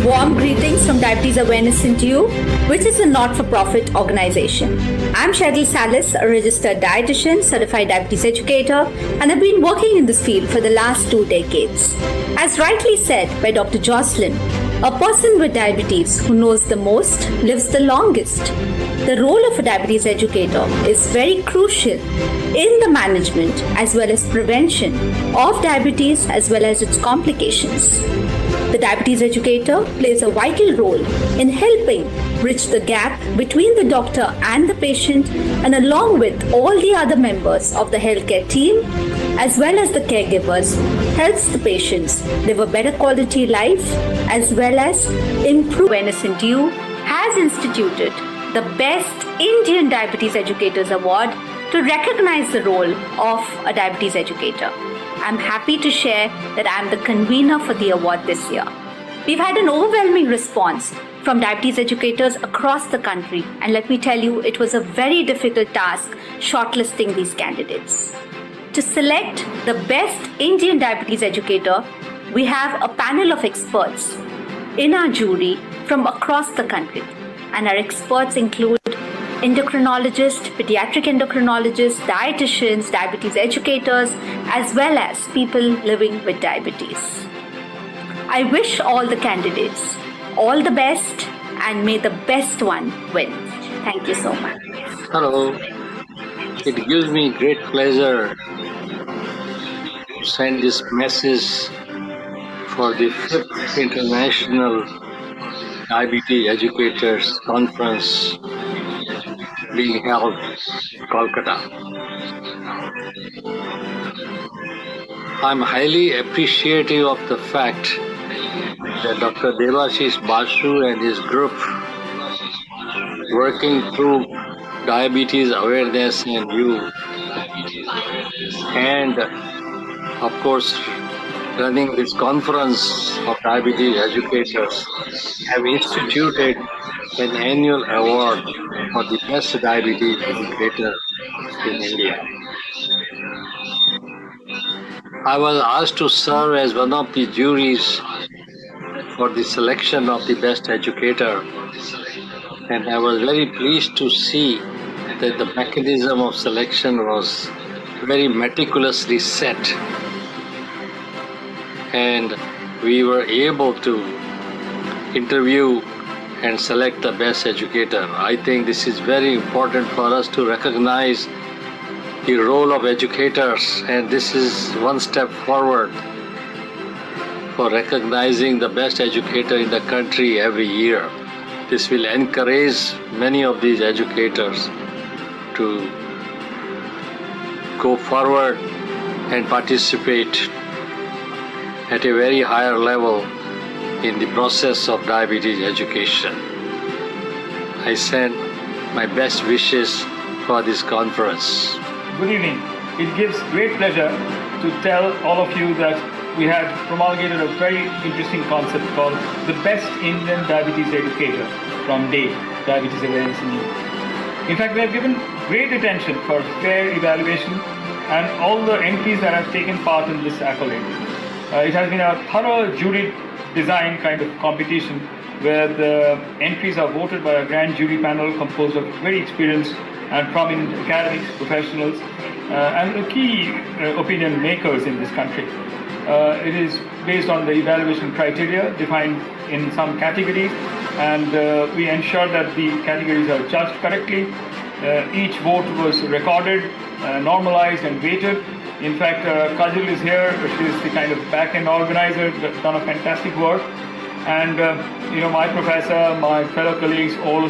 Warm greetings from Diabetes Awareness NTU, which is a not-for-profit organization. I'm Cheryl Salis, a registered dietitian, certified diabetes educator, and I've been working in this field for the last 2 decades. As rightly said by Dr. Jocelyn, a person with diabetes who knows the most lives the longest. The role of a diabetes educator is very crucial in the management as well as prevention of diabetes as well as its complications. The diabetes educator plays a vital role in helping bridge the gap between the doctor and the patient, and along with all the other members of the healthcare team as well as the caregivers, helps the patients live a better quality life as well as improve. Awareness NTU has instituted the Best Indian Diabetes Educators Award to recognize the role of a diabetes educator. I'm happy to share that I'm the convener for the award this year. We've had an overwhelming response from diabetes educators across the country, and let me tell you, it was a very difficult task shortlisting these candidates. To select the best Indian diabetes educator, we have a panel of experts in our jury from across the country, and our experts include endocrinologists, pediatric endocrinologists, dietitians, diabetes educators, as well as people living with diabetes. I wish all the candidates all the best, and may the best one win. Thank you so much. Hello. It gives me great pleasure to send this message for the 5th International Diabetes Educators Conference being held in Kolkata. I'm highly appreciative of the fact that Dr. Devashish Basu and his group, working through diabetes awareness and youth, and of course running this conference of diabetes educators, have instituted an annual award for the best diabetes educator in India. I was asked to serve as one of the juries for the selection of the best educator, and I was very pleased to see that the mechanism of selection was very meticulously set, and we were able to interview and select the best educator. I think this is very important for us to recognize the role of educators, and this is one step forward for recognizing the best educator in the country every year. This will encourage many of these educators to go forward and participate at a very higher level in the process of diabetes education. I send my best wishes for this conference. Good evening. It gives great pleasure to tell all of you that we had promulgated a very interesting concept called the Best Indian Diabetes Educator from Day, Diabetes Awareness NTU. In fact, we have given great attention for fair evaluation and all the entries that have taken part in this accolade. It has been a thorough jury design kind of competition where the entries are voted by a grand jury panel composed of very experienced and prominent academics, professionals, and the key opinion makers in this country. It is based on the evaluation criteria defined in some categories, and we ensure that the categories are judged correctly. Each vote was recorded, normalized and weighted. In fact, Kajal is here. She is the kind of back-end organizer, done a fantastic work. And my professor, my fellow colleagues all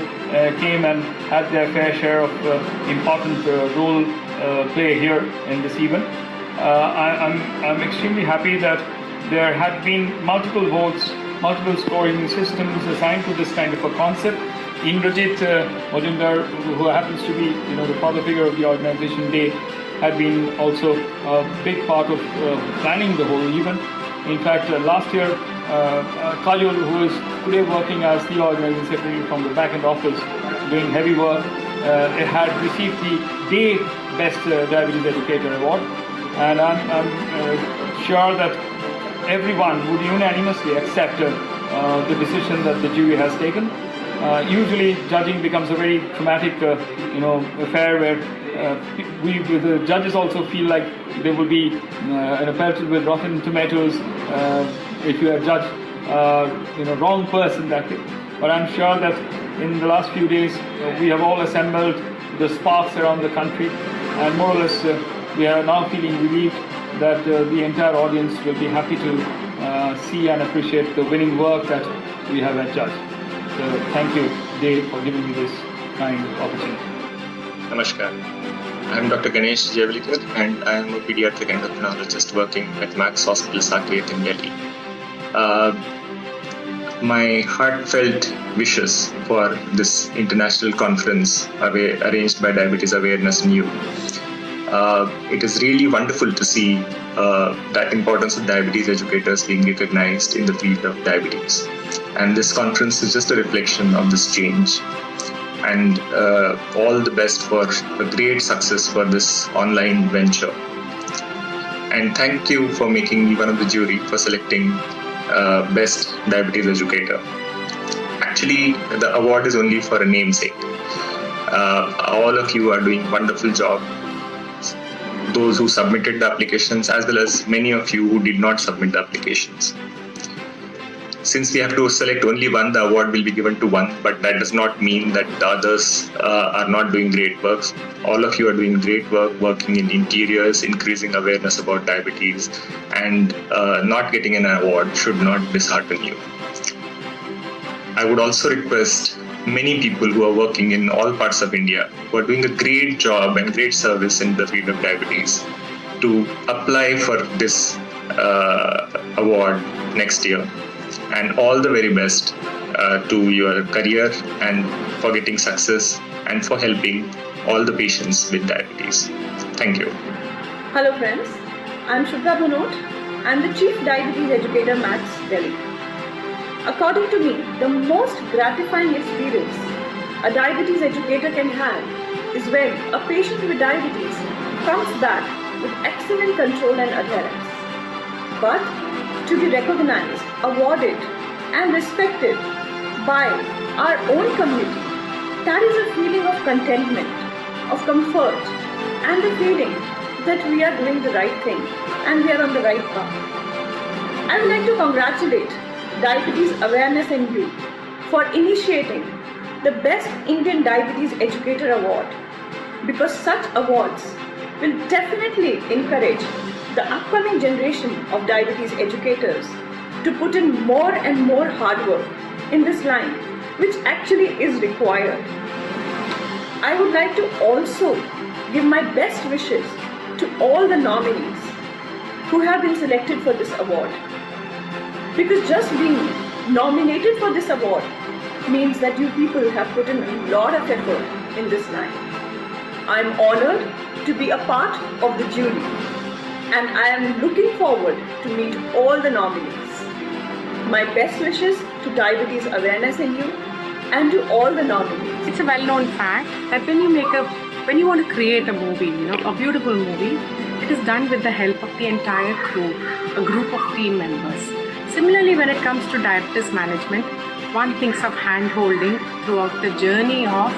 came and had their fair share of important role play here in this event. I'm extremely happy that there had been multiple votes, multiple scoring systems assigned to this kind of a concept. Indrajit Majumdar, who happens to be the father figure of the organization Day, had been also a big part of planning the whole event. In fact, last year, Kajal, who is today working as the organizing secretary from the back-end office, doing heavy work, had received the Day Best Diabetes Educator Award. And I'm sure that everyone would unanimously accept the decision that the jury has taken. Usually, judging becomes a very traumatic, affair where the judges also feel like they will be pelted with rotten tomatoes if you have judged wrong person that day. But I'm sure that in the last few days we have all assembled the sparks around the country, and more or less we are now feeling relieved that the entire audience will be happy to see and appreciate the winning work that we have adjudged. So thank you, Dave, for giving me this kind of opportunity. Namaskar. I'm Dr. Ganesh Jevlikar, and I am a pediatric endocrinologist working at Max Hospital, Saket in Delhi. My heartfelt wishes for this international conference arranged by Diabetes Awareness and Youth. It is really wonderful to see that importance of diabetes educators being recognized in the field of diabetes. And this conference is just a reflection of this change. And all the best for a great success for this online venture. And thank you for making me one of the jury for selecting Best Diabetes Educator. Actually, the award is only for a namesake. All of you are doing a wonderful job. Those who submitted the applications, as well as many of you who did not submit the applications. Since we have to select only one, the award will be given to one, but that does not mean that the others are not doing great work. All of you are doing great work, working in interiors, increasing awareness about diabetes, and not getting an award should not dishearten you. I would also request many people who are working in all parts of India, who are doing a great job and great service in the field of diabetes, to apply for this award next year. And all the very best to your career and for getting success and for helping all the patients with diabetes. Thank you. Hello friends, I'm Shubha Bhanot. I'm the Chief Diabetes Educator Max Delhi. According to me, the most gratifying experience a diabetes educator can have is when a patient with diabetes comes back with excellent control and adherence. But to be recognized, awarded, and respected by our own community, that is a feeling of contentment, of comfort, and the feeling that we are doing the right thing and we are on the right path. I would like to congratulate Diabetes Awareness and Youth for initiating the Best Indian Diabetes Educator Award, because such awards will definitely encourage the upcoming generation of diabetes educators to put in more and more hard work in this line, which actually is required. I would like to also give my best wishes to all the nominees who have been selected for this award, because just being nominated for this award means that you people have put in a lot of effort in this line. I am honored to be a part of the jury, and I am looking forward to meet all the nominees. My best wishes to Diabetes Awareness in Youth and to all the nominees. It's a well-known fact that when you want to create a movie, a beautiful movie, it is done with the help of the entire crew, a group of team members. Similarly, when it comes to diabetes management, one thinks of hand-holding throughout the journey of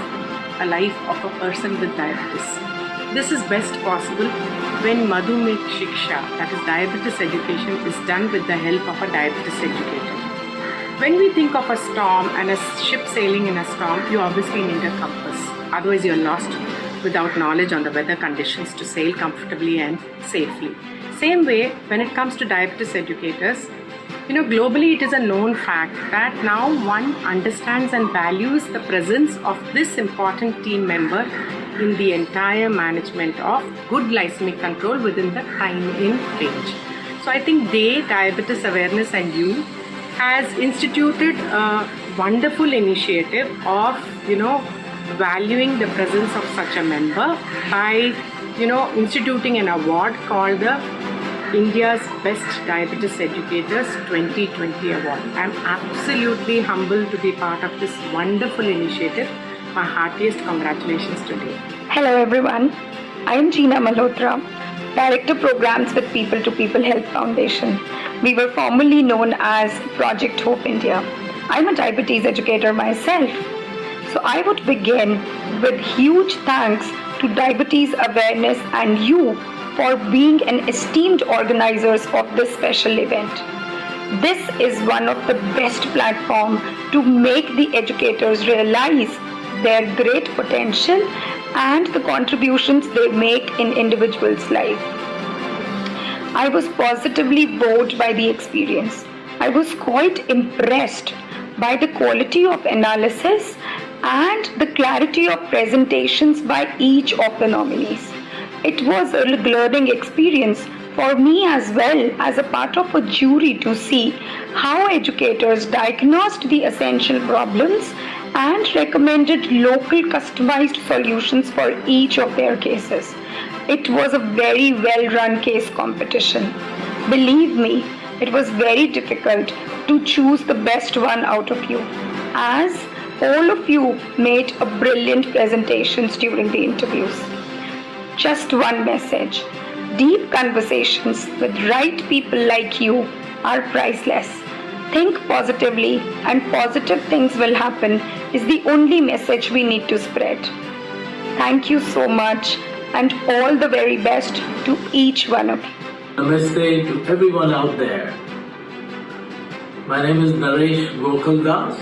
a life of a person with diabetes. This is best possible when Madhumekh Shiksha, that is diabetes education, is done with the help of a diabetes educator. When we think of a storm and a ship sailing in a storm, you obviously need a compass. Otherwise, you're lost without knowledge on the weather conditions to sail comfortably and safely. Same way, when it comes to diabetes educators, globally it is a known fact that now one understands and values the presence of this important team member in the entire management of good glycemic control within the time-in range. So I think Diabetes Awareness and Youth has instituted a wonderful initiative of, valuing the presence of such a member by, instituting an award called the India's Best Diabetes Educators 2020 Award. I'm absolutely humbled to be part of this wonderful initiative. My heartiest congratulations today. Hello everyone, I am Jeena Malhotra, Director Programs with People to People Health Foundation. We were formerly known as Project Hope India. I'm a diabetes educator myself. So I would begin with huge thanks to Diabetes Awareness and you for being an esteemed organizers of this special event. This is one of the best platforms to make the educators realize their great potential and the contributions they make in individuals' life. I was positively wowed by the experience. I was quite impressed by the quality of analysis and the clarity of presentations by each of the nominees. It was a learning experience for me as well as a part of a jury to see how educators diagnosed the essential problems and recommended local customized solutions for each of their cases. It was a very well run case competition. Believe me, it was very difficult to choose the best one out of you, as all of you made a brilliant presentations during the interviews. Just one message. Deep conversations with right people like you are priceless. Think positively and positive things will happen is the only message we need to spread. Thank you so much and all the very best to each one of you. Namaste to everyone out there. My name is Naresh Gokuldas.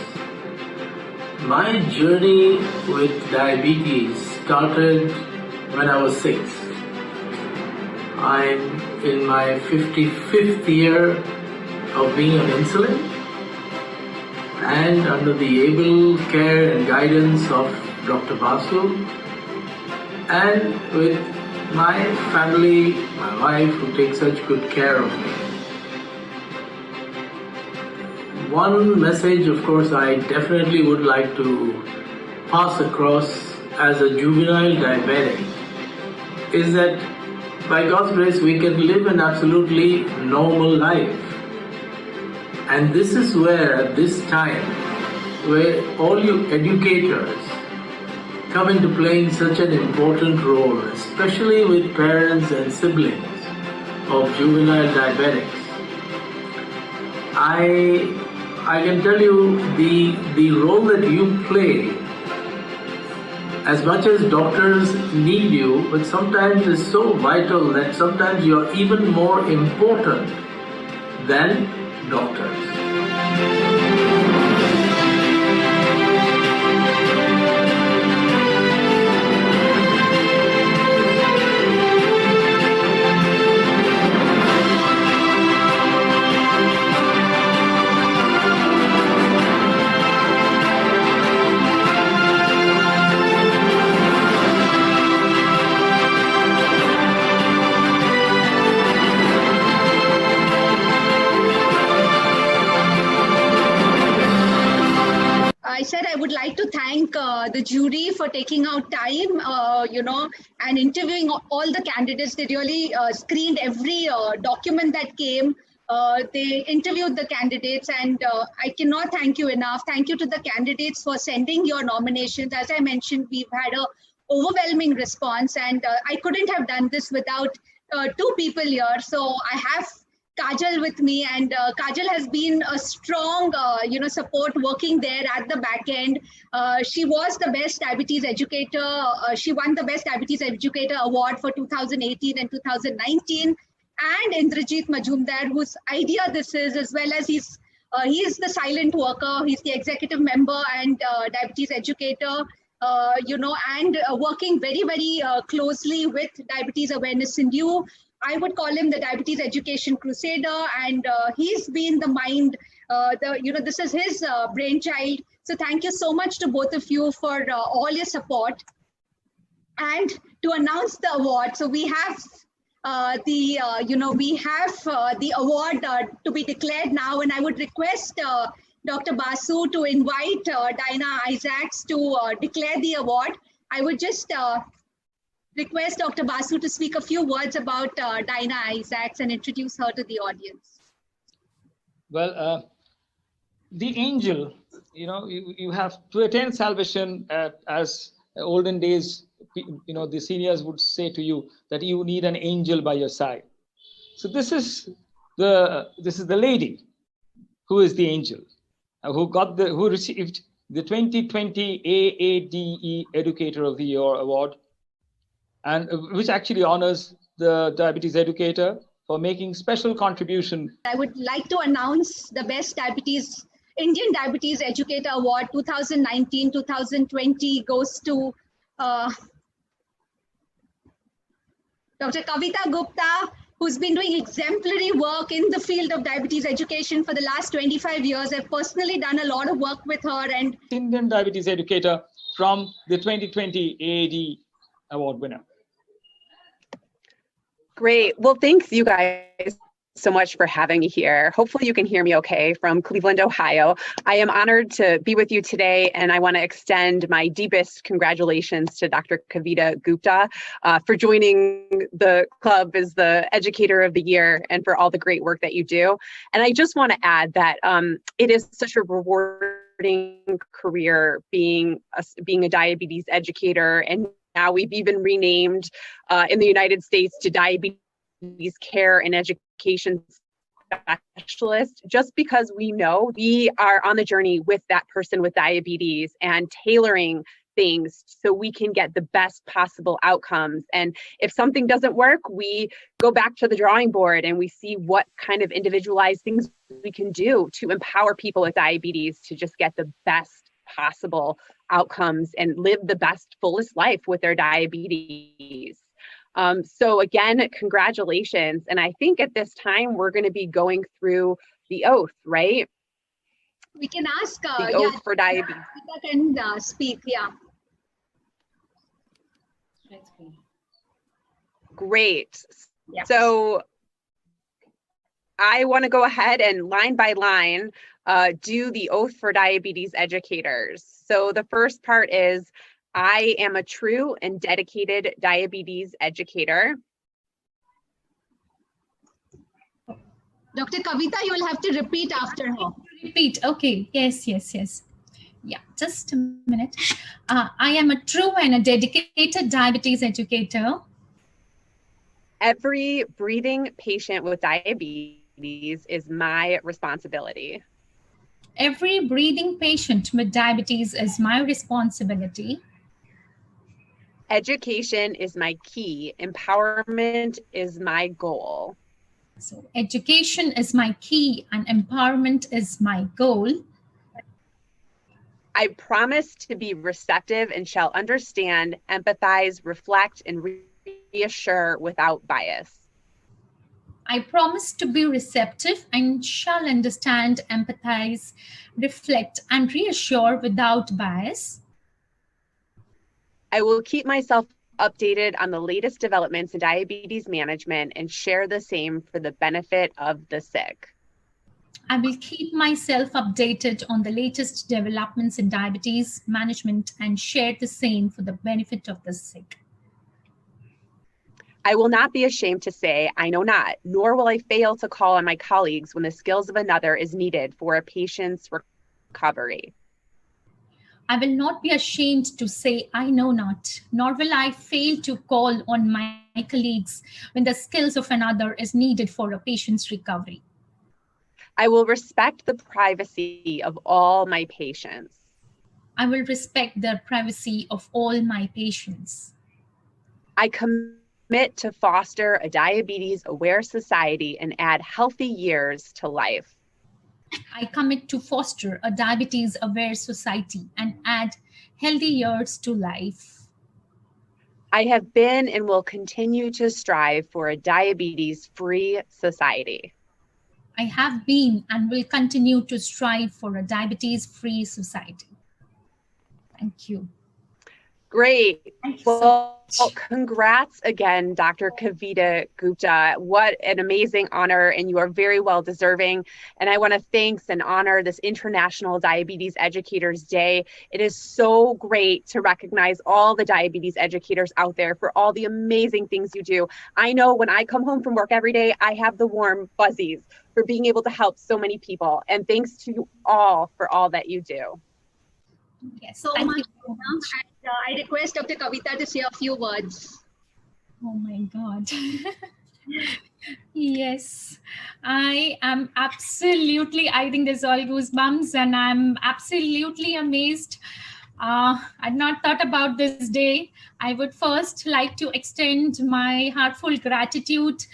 My journey with diabetes started when I was 6. I'm in my 55th year of being on insulin, and under the able care and guidance of Dr. Basu, and with my family, my wife who takes such good care of me. One message, of course, I definitely would like to pass across as a juvenile diabetic is that by God's grace we can live an absolutely normal life. And this is where, at this time, where all you educators come into playing such an important role, especially with parents and siblings of juvenile diabetics. I can tell you the role that you play, as much as doctors need you, but sometimes is so vital that sometimes you're even more important than doctors. I said I would like to thank the jury for taking out time, and interviewing all the candidates. They really screened every document that came. They interviewed the candidates, and I cannot thank you enough. Thank you to the candidates for sending your nominations. As I mentioned, we've had a overwhelming response, and I couldn't have done this without two people here. So I have Kajal with me, and Kajal has been a strong, support working there at the back end. She was the best diabetes educator. She won the best diabetes educator award for 2018 and 2019. And Indrajit Majumdar, whose idea this is, as well as he is the silent worker. He's the executive member and diabetes educator. And working very, very closely with Diabetes Awareness in You. I would call him the Diabetes Education Crusader, and he's been the mind. This is his brainchild. So thank you so much to both of you for all your support. And to announce the award, so we have the award to be declared now, and I would request Dr. Basu to invite Dinah Isaacs to declare the award. I would just request Dr. Basu to speak a few words about Dinah Isaacs and introduce her to the audience. Well, the angel, you have to attain salvation as olden days the seniors would say to you that you need an angel by your side. So this is the lady who is the angel, who received the 2020 AADE Educator of the Year award, and which actually honors the diabetes educator for making special contribution. I would like to announce the Best Indian Diabetes Educator Award 2019-2020 goes to Dr. Kavita Gupta, who's been doing exemplary work in the field of diabetes education for the last 25 years. I've personally done a lot of work with her. And Indian Diabetes Educator from the 2020 AAD Award winner. Great. Well, thanks you guys so much for having me here. Hopefully you can hear me okay from Cleveland, Ohio. I am honored to be with you today, and I want to extend my deepest congratulations to Dr. Kavita Gupta for joining the club as the Educator of the Year and for all the great work that you do. And I just want to add that it is such a rewarding career being a diabetes educator, and now we've even renamed in the United States to diabetes care and education specialist, just because we know we are on the journey with that person with diabetes and tailoring things so we can get the best possible outcomes. And if something doesn't work, we go back to the drawing board and we see what kind of individualized things we can do to empower people with diabetes to just get the best possible outcomes and live the best, fullest life with their diabetes. So again, congratulations. And I think at this time, we're going to be going through the oath, right? we can ask The oath for diabetes. Can speak, yeah. Great. Yeah. So I want to go ahead and line by line do the oath for diabetes educators. So the first part is, I am a true and dedicated diabetes educator. Dr. Kavita, you will have to repeat after her. Repeat. Okay. Yes. Yeah, just a minute. I am a true and a dedicated diabetes educator. Every breathing patient with diabetes is my responsibility. Every breathing patient with diabetes is my responsibility. Education is my key. Empowerment is my goal. So education is my key and empowerment is my goal. I promise to be receptive and shall understand, empathize, reflect, and reassure without bias. I promise to be receptive and shall understand, empathize, reflect, and reassure without bias. I will keep myself updated on the latest developments in diabetes management and share the same for the benefit of the sick. I will keep myself updated on the latest developments in diabetes management and share the same for the benefit of the sick. I will not be ashamed to say, I know not, nor will I fail to call on my colleagues when the skills of another is needed for a patient's recovery. I will not be ashamed to say, I know not, nor will I fail to call on my colleagues when the skills of another is needed for a patient's recovery. I will respect the privacy of all my patients. I will respect the privacy of all my patients. I commit to foster a diabetes-aware society and add healthy years to life. I commit to foster a diabetes-aware society and add healthy years to life. I have been and will continue to strive for a diabetes-free society. I have been and will continue to strive for a diabetes-free society. Thank you. Great. Thank you Well, so much. congrats again, Dr. Kavita Gupta. What an amazing honor, and you are very well deserving. And I want to thank and honor this International Diabetes Educators Day. It is so great to recognize all the diabetes educators out there for all the amazing things you do. I know when I come home from work every day, I have the warm fuzzies for being able to help so many people. And thanks to you all for all that you do. Yes, So thank much. you so much. I request Dr. Kavita to say a few words. Oh my God. Yes, I am absolutely, I think there's all goosebumps, and I'm absolutely amazed. I'd not thought about this day. I would first like to extend my heartfelt gratitude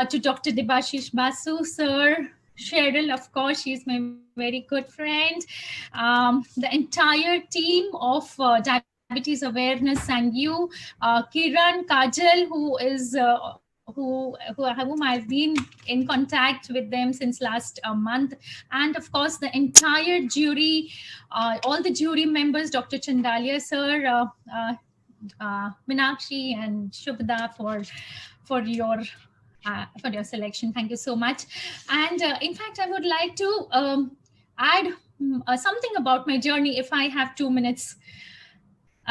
to Dr. Debashish Basu, sir, Cheryl, of course, she's my very good friend, the entire team of diabetes awareness, and you, Kiran, Kajal, whom I've been in contact with them since last month, and of course the entire jury, all the jury members, Dr. Chandalia sir, Minakshi and Shubhda for your selection. Thank you so much. And in fact, I would like to add something about my journey if I have 2 minutes.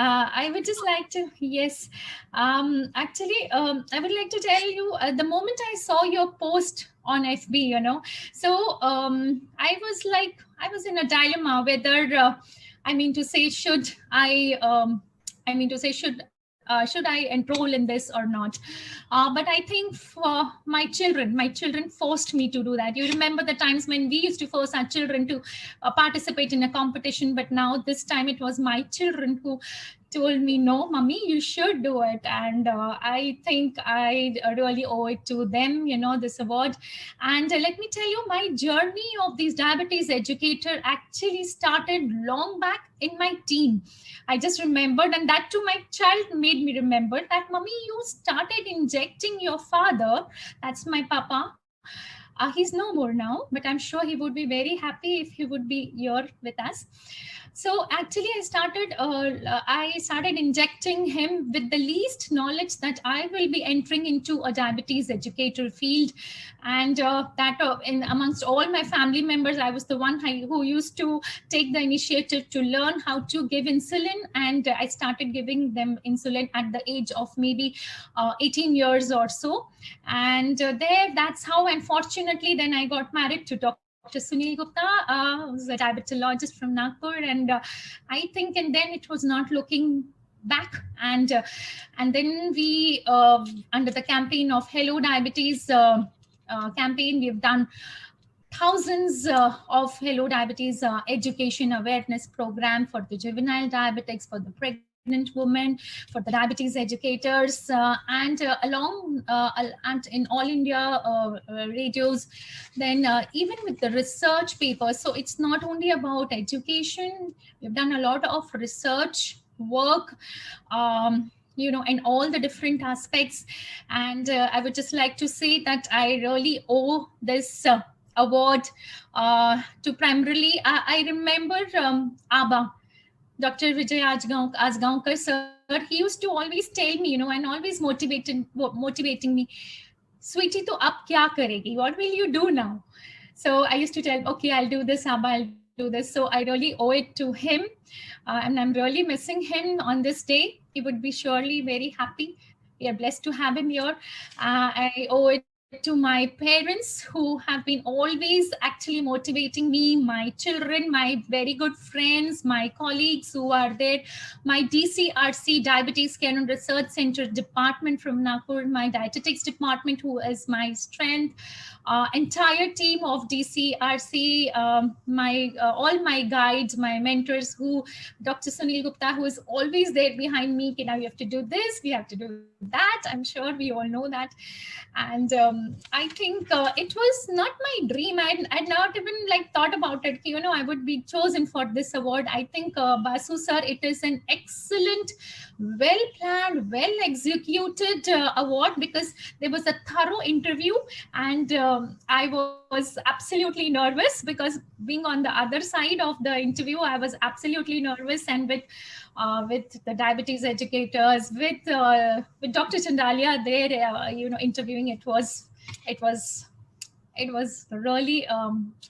I would just like to, yes. I would like to tell you the moment I saw your post on FB, I was in a dilemma whether, should should I enroll in this or not? But I think for my children forced me to do that. You remember the times when we used to force our children to participate in a competition, but now this time it was my children who told me, no, mommy, you should do it. And I think I really owe it to them, this award. And let me tell you, my journey of this diabetes educator actually started long back in my teen. I just remembered, and that too, my child made me remember that, mommy, you started injecting your father, that's my papa. He's no more now, but I'm sure he would be very happy if he would be here with us. So actually, I started injecting him with the least knowledge that I will be entering into a diabetes educator field, and in amongst all my family members, I was the one who used to take the initiative to learn how to give insulin, and I started giving them insulin at the age of maybe 18 years or so, and that's how, unfortunately, then I got married to Dr. Sunil Gupta, who's a diabetologist from Nagpur, and I think, and then it was not looking back, and then we, under the campaign of Hello Diabetes campaign, we've done thousands of Hello Diabetes education awareness program for the juvenile diabetics, for the pregnant women, for the diabetes educators, and in all India radios. Then even with the research papers, so it's not only about education. We've done a lot of research work, in all the different aspects. And I would just like to say that I really owe this award to primarily, I remember Abba, Dr. Vijay Asgaonkar sir, he used to always tell me, and always motivating me, sweetie, to ab kya karegi? What will you do now? So I used to tell, okay, I'll do this, Abba, I'll do this. So I really owe it to him. And I'm really missing him on this day. He would be surely very happy. We are blessed to have him here. I owe it to my parents, who have been always actually motivating me, my children, my very good friends, my colleagues who are there, my DCRC, Diabetes Care and Research Center department from Nagpur, my dietetics department, who is my strength, entire team of DCRC, all my guides, my mentors, Dr. Sunil Gupta, who is always there behind me. Now you have to do this, we have to do that. I'm sure we all know that. And I think it was not my dream. I'd not even thought about it. I would be chosen for this award. I think Basu sir, it is an excellent, well planned, well executed award, because there was a thorough interview, and I was absolutely nervous, because being on the other side of the interview, I was absolutely nervous. And with the diabetes educators, with Dr. Chandalia there, interviewing, it was really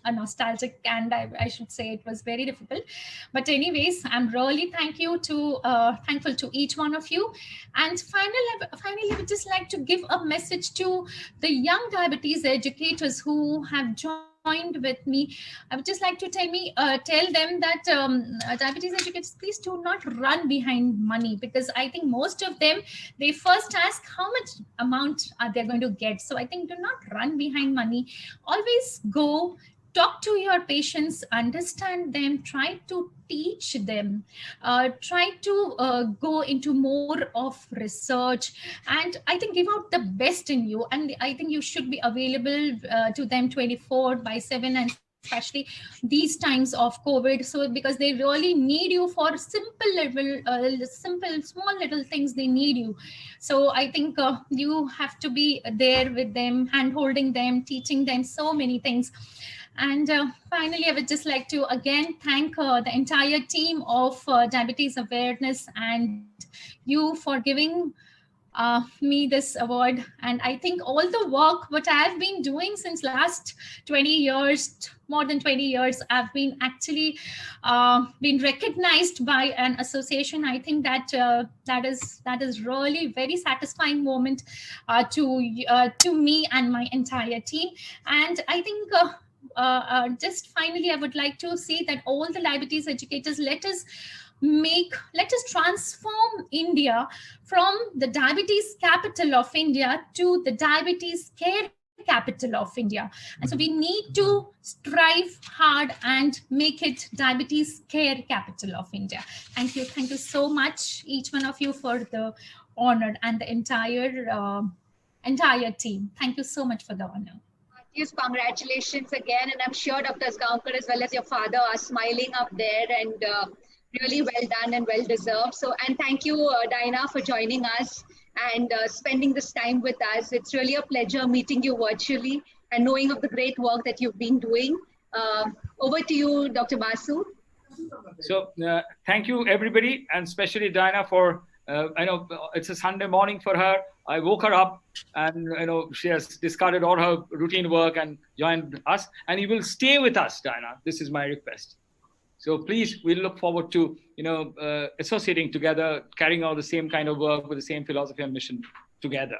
a nostalgic, and I should say it was very difficult. But anyways, I'm really thankful to each one of you. And finally, I would just like to give a message to the young diabetes educators who have joined with me, I would just like to tell them that diabetes educators, please do not run behind money, because I think most of them, they first ask how much amount are they going to get. So I think do not run behind money. Always go talk to your patients, understand them, try to teach them, try to go into more of research, and I think give out the best in you. And I think you should be available to them 24/7, and especially these times of COVID, so because they really need you for simple small little things, they need you. So I think you have to be there with them, hand holding them, teaching them so many things. And finally, I would just like to again thank the entire team of diabetes awareness and you for giving me this award. And I think all the work what I've been doing since last 20 years, more than 20 years, I've been actually been recognized by an association. I think that that is really very satisfying moment to me and my entire team. And I think just finally, I would like to say that all the diabetes educators, let us transform India from the diabetes capital of India to the diabetes care capital of India. And so we need to strive hard and make it diabetes care capital of India. Thank you so much, each one of you, for the honor, and the entire team. Thank you so much for the honor. Yes, congratulations again, and I'm sure Dr. Asgaonkar as well as your father are smiling up there, and really well done and well deserved. So, and thank you, Diana, for joining us and spending this time with us. It's really a pleasure meeting you virtually and knowing of the great work that you've been doing. Over to you, Dr. Basu. So thank you, everybody, and especially Diana for, I know it's a Sunday morning for her. I woke her up, and she has discarded all her routine work and joined us. And you will stay with us, Diana. This is my request. So please, we look forward to associating together, carrying out the same kind of work with the same philosophy and mission together.